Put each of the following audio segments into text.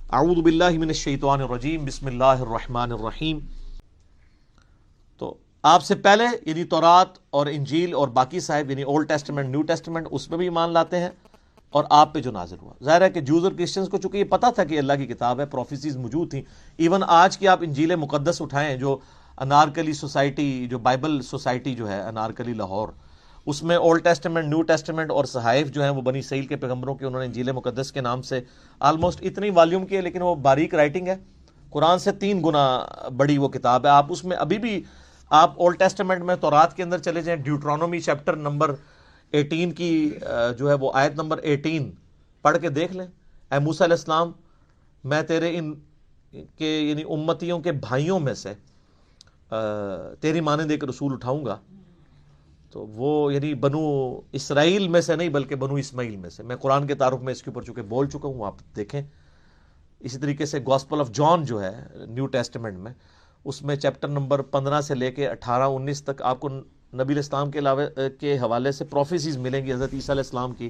اعوذ باللہ من الشیطان الرجیم، بسم اللہ الرحمن الرحیم۔ تو آپ سے پہلے یعنی تورات اور انجیل اور باقی صاحب یعنی اولڈ ٹیسٹمنٹ، نیو ٹیسٹمنٹ، اس میں بھی ایمان لاتے ہیں، اور آپ پہ جو نازل ہوا۔ ظاہر ہے کہ جوز اور کرسچنز کو چونکہ یہ پتہ تھا کہ اللہ کی کتاب ہے، پروفیسیز موجود تھیں۔ ایون آج کی آپ انجیل مقدس اٹھائیں، جو انارکلی سوسائٹی، جو بائبل سوسائٹی جو ہے انارکلی لاہور، اس میں اولڈ ٹیسٹمنٹ، نیو ٹیسٹمنٹ اور صحائف جو ہیں وہ بنی اسرائیل کے پیغمبروں کے، انہوں نے انجیل مقدس کے نام سے آلموسٹ اتنی والیوم کی ہے، لیکن وہ باریک رائٹنگ ہے، قرآن سے 3 گنا بڑی وہ کتاب ہے۔ آپ اس میں ابھی بھی آپ اولڈ ٹیسٹمنٹ میں تورات کے اندر چلے جائیں، ڈیوٹرانومی چیپٹر نمبر 18 کی جو ہے وہ آیت نمبر 18 پڑھ کے دیکھ لیں۔ اے موسیٰ علیہ السلام، میں تیرے ان کے یعنی امتیوں کے بھائیوں میں سے تیری مانند ایک رسول اٹھاؤں گا، تو وہ یعنی بنو اسرائیل میں سے نہیں بلکہ بنو اسماعیل میں سے۔ میں قرآن کے تعارف میں اس کے اوپر چونکہ بول چکا ہوں، آپ دیکھیں۔ اسی طریقے سے گاسپل آف جان جو ہے نیو ٹیسٹمنٹ میں، اس میں چیپٹر نمبر 15 سے لے کے 18-19 تک آپ کو نبی علیہ السلام کے علاوہ کے حوالے سے پروفیسیز ملیں گی حضرت عیسیٰ علیہ السلام کی،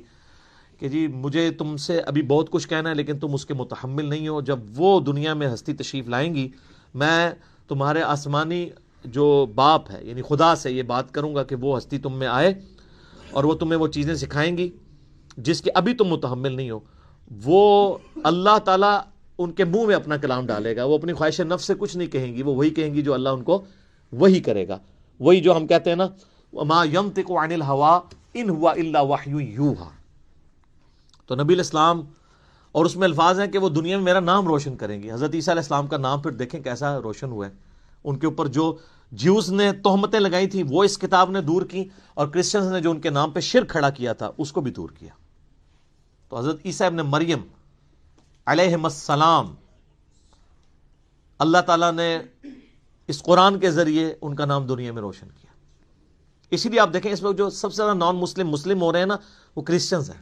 کہ جی مجھے تم سے ابھی بہت کچھ کہنا ہے لیکن تم اس کے متحمل نہیں ہو۔ جب وہ دنیا میں ہستی تشریف لائیں گی، میں تمہارے آسمانی جو باپ ہے یعنی خدا سے یہ بات کروں گا کہ وہ ہستی تم میں آئے اور وہ تمہیں وہ چیزیں سکھائیں گی جس کے ابھی تم متحمل نہیں ہو۔ وہ اللہ تعالیٰ ان کے منہ میں اپنا کلام ڈالے گا، وہ اپنی خواہش نفس سے کچھ نہیں کہیں گی، وہ وہی کہیں گی جو اللہ ان کو وہی کرے گا۔ وہی جو ہم کہتے ہیں نا وَمَا يَنطِقُ عَنِ الْهَوَىٰ إِنْ هُوَ إِلَّا وَحْيٌ يُوحَىٰ۔ تو نبی علیہ السلام، اور اس میں الفاظ ہیں کہ وہ دنیا میں میرا نام روشن کریں گے۔ حضرت عیسیٰ علیہ السلام کا نام پھر دیکھیں کیسا روشن ہوا ہے۔ ان کے اوپر جو جیوز نے تہمتیں لگائی تھی وہ اس کتاب نے دور کی، اور کرسچنز نے جو ان کے نام پہ شرک کھڑا کیا تھا اس کو بھی دور کیا۔ تو حضرت عیسیٰ ابن مریم علیہ السلام، اللہ تعالیٰ نے اس قرآن کے ذریعے ان کا نام دنیا میں روشن کیا۔ اسی لیے آپ دیکھیں اس وقت جو سب سے زیادہ نان مسلم ہو رہے ہیں نا، وہ کرسچنز ہیں،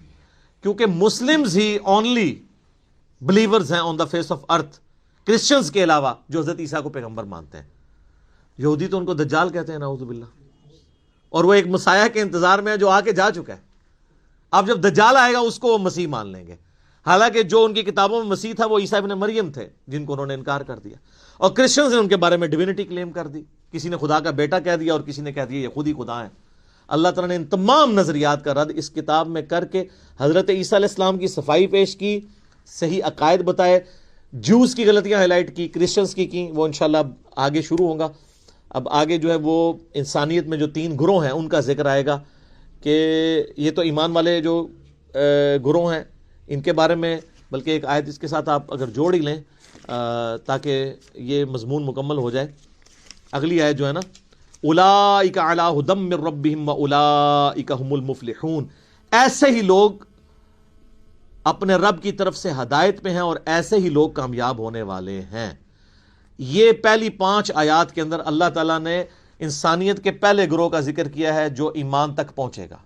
کیونکہ مسلمز ہی اونلی بلیورز ہیں on the face of earth, Christians کے علاوہ جو حضرت عیسیٰ کو پیغمبر مانتے ہیں۔ یہودی تو ان کو دجال کہتے ہیں نعوذ باللہ، اور وہ ایک مسیح کے انتظار میں ہے جو آ کے جا چکا ہے۔ اب جب دجال آئے گا اس کو وہ مسیح مان لیں گے، حالانکہ جو ان کی کتابوں میں مسیح تھا وہ عیسیٰ ابن مریم تھے جن کو انہوں نے انکار کر دیا، اور کرسچنز نے ان کے بارے میں ڈیوینٹی کلیم کر دی، کسی نے خدا کا بیٹا کہہ دیا اور کسی نے کہہ دیا یہ خود ہی خدا ہیں۔ اللہ تعالیٰ نے ان تمام نظریات کا رد اس کتاب میں کر کے حضرت عیسیٰ علیہ السلام کی صفائی پیش کی، صحیح عقائد بتائے، جوز کی غلطیاں ہائی لائٹ کی، کرسچنز کی وہ انشاءاللہ آگے شروع ہوگا۔ اب آگے جو ہے وہ انسانیت میں جو 3 گروہ ہیں ان کا ذکر آئے گا، کہ یہ تو ایمان والے جو گروہ ہیں ان کے بارے میں، بلکہ ایک آیت اس کے ساتھ آپ اگر جوڑ ہی لیں تاکہ یہ مضمون مکمل ہو جائے۔ اگلی آیت جو ہے نا، اولئک علی ھدی من ربہم واولئک ھم المفلحون، ایسے ہی لوگ اپنے رب کی طرف سے ہدایت پہ ہیں اور ایسے ہی لوگ کامیاب ہونے والے ہیں۔ یہ پہلی 5 آیات کے اندر اللہ تعالیٰ نے انسانیت کے پہلے گروہ کا ذکر کیا ہے جو ایمان تک پہنچے گا،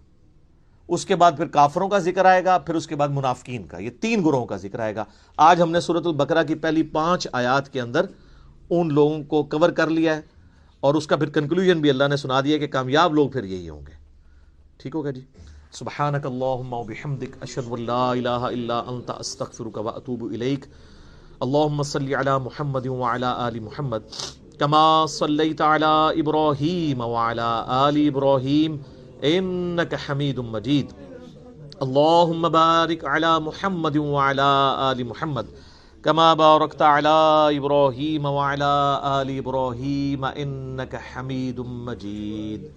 اس کے بعد پھر کافروں کا ذکر آئے گا، پھر اس کے بعد منافقین کا، یہ 3 گروہوں کا ذکر آئے گا۔ آج ہم نے سورۃ البقرہ کی پہلی 5 آیات کے اندر ان لوگوں کو کور کر لیا ہے، اور اس کا پھر کنکلوژن بھی اللہ نے سنا دیا کہ کامیاب لوگ پھر یہی ہوں گے۔ ٹھیک ہوگا جی؟ سبحانک اللہم وبحمدک، اشہد ان لا الہ الا انت، استغفرک واتوب الیک۔ اللہم صلی علی محمد وعلی آل محمد کما صلیت علی ابراہیم وعلی آل ابراہیم انک حمید مجید۔ اللہم بارک علی محمد وعلی آل محمد کما بارکت علی ابراہیم وعلی آل ابراہیم انک حمید مجید۔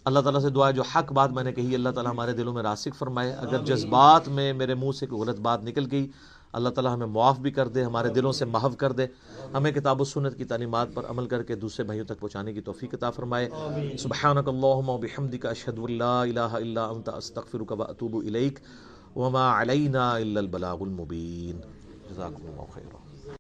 اللہ تعالیٰ سے دعا ہے جو حق بات میں نے کہی اللہ تعالیٰ ہمارے دلوں میں راسخ فرمائے، اگر جذبات میں میرے منہ سے کوئی غلط بات نکل گئی اللہ تعالیٰ ہمیں معاف بھی کر دے، ہمارے دلوں سے محو کر دے، ہمیں کتاب و سنت کی تعلیمات پر عمل کر کے دوسرے بھائیوں تک پہنچانے کی توفیق عطا فرمائے۔ سبحانک اللہم وبحمدک، اشہد ان لا الہ الا انت، استغفرک واتوب الیک، وما علینا الا البلاغ المبین۔ جزاکم اللہ خیرا۔